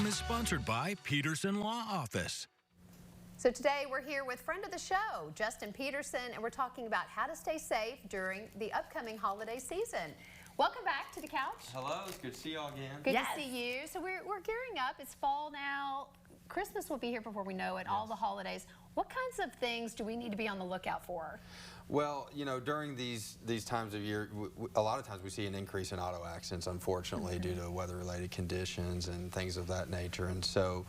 Wisdom is sponsored by Peterson Law Office. So today we're here with friend of the show, Justin Peterson, and we're talking about how to stay safe during the upcoming holiday season. Welcome back to the couch. Hello, it's good to see y'all again. Good to see you. So we're gearing up. It's fall now. Christmas will be here before we know it, all the holidays. What kinds of things do we need to be on the lookout for? Well, you know, during these times of year, a lot of times we see an increase in auto accidents, unfortunately, due to weather-related conditions and things of that nature. And so,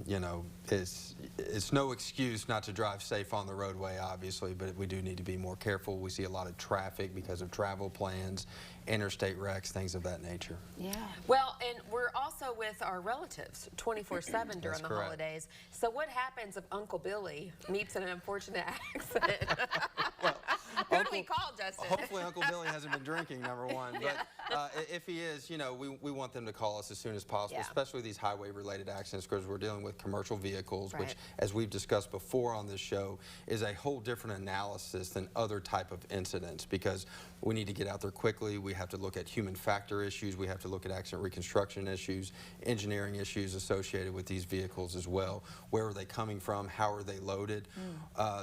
you know, it's no excuse not to drive safe on the roadway, obviously, but we do need to be more careful. We see a lot of traffic because of travel plans, interstate wrecks, things of that nature. Yeah. Well, and we're also with our relatives 24/7 during the holidays. So what happens if Uncle Billy meets an unfortunate accident? Well, who do we call, Justin? Hopefully Uncle Billy hasn't been drinking, number one. But if he is, you know, we want them to call us as soon as possible, especially these highway-related accidents, because we're dealing with commercial vehicles, which, as we've discussed before on this show, is a whole different analysis than other type of incidents, because we need to get out there quickly. We have to look at human factor issues. We have to look at accident reconstruction issues, engineering issues associated with these vehicles as well. Where are they coming from? How are they loaded?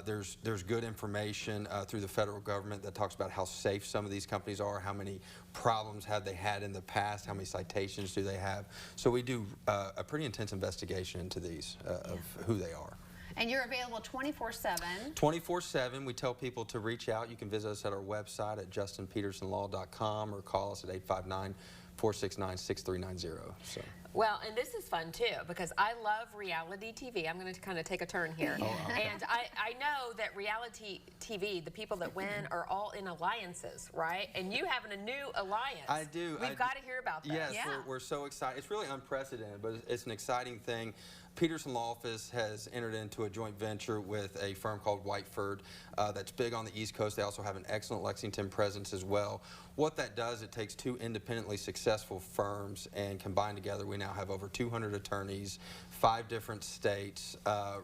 There's good information through the federal government that talks about how safe some of these companies are, how many problems have they had in the past, how many citations do they have. So we do a pretty intense investigation into these of who they are. And you're available 24/7. 24/7. We tell people to reach out. You can visit us at our website at justinpetersonlaw.com or call us at 859-469-6390. So. Well, and this is fun too, because I love reality TV. I'm going to kind of take a turn here. And I know that reality TV, the people that win are all in alliances, right? And you having a new alliance. I do. We've got to hear about that. Yes, we're so excited. It's really unprecedented, but it's an exciting thing. Peterson Law Office has entered into a joint venture with a firm called Whiteford that's big on the East Coast. They also have an excellent Lexington presence as well. What that does, it takes two independently successful firms and combined together we now have over 200 attorneys, 5 different states,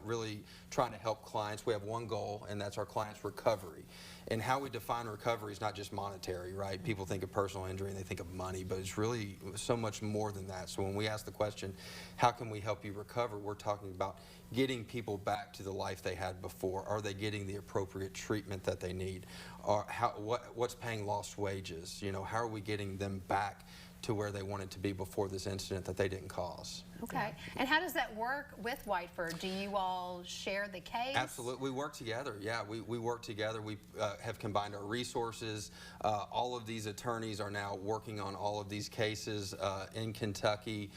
really trying to help clients. We have one goal, and that's our clients' recovery. And how we define recovery is not just monetary, right? People think of personal injury and they think of money, but it's really so much more than that. So when we ask the question, how can we help you recover, we're talking about getting people back to the life they had before. Are they getting the appropriate treatment that they need? Or what's paying lost wages? You know, how are we getting them back to where they wanted to be before this incident that they didn't cause? Okay. And how does that work with Whiteford? Do you all share the case? Absolutely. We work together. Yeah, we work together. We have combined our resources. All of these attorneys are now working on all of these cases in Kentucky.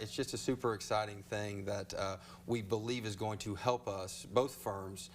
It's just a super exciting thing that we believe is going to help us, both firms,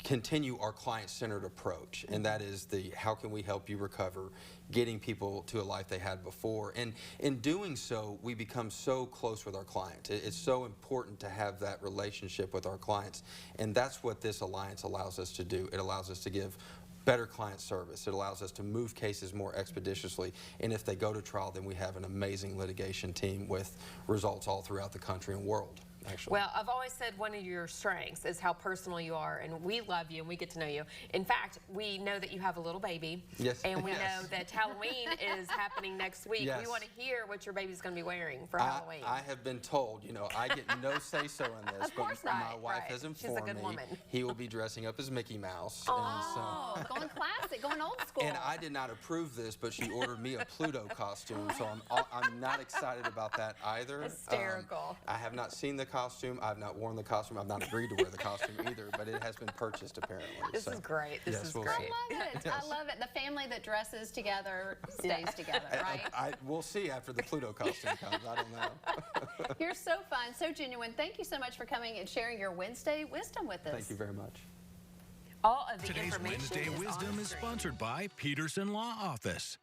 continue our client-centered approach, and that is the how can we help you recover, getting people to a life they had before. And in doing so, we become so close with our clients. It's so important to have that relationship with our clients, and that's what this alliance allows us to do. It allows us to give better client service. It allows us to move cases more expeditiously, and if they go to trial, then we have an amazing litigation team with results all throughout the country and world. Actually. Well, I've always said one of your strengths is how personal you are, and we love you and we get to know you. In fact, we know that you have a little baby, and we know that Halloween is happening next week. We want to hear what your baby's going to be wearing for Halloween. I have been told, you know, I get no say-so in this, but my wife has informed me he will be dressing up as Mickey Mouse. Oh, and so, going classic, going old school. And I did not approve this, but she ordered me a Pluto costume, so I'm not excited about that either. Hysterical. I have not seen the costume. I've not worn the costume. I've not agreed to wear the costume either, but it has been purchased apparently. This is great. This is great. I love it. I love it. The family that dresses together stays together, right? We'll see after the Pluto costume comes. I don't know. You're so fun, so genuine. Thank you so much for coming and sharing your Wednesday wisdom with us. Thank you very much. All of the Today's information Wednesday Wisdom is sponsored by Peterson Law Office.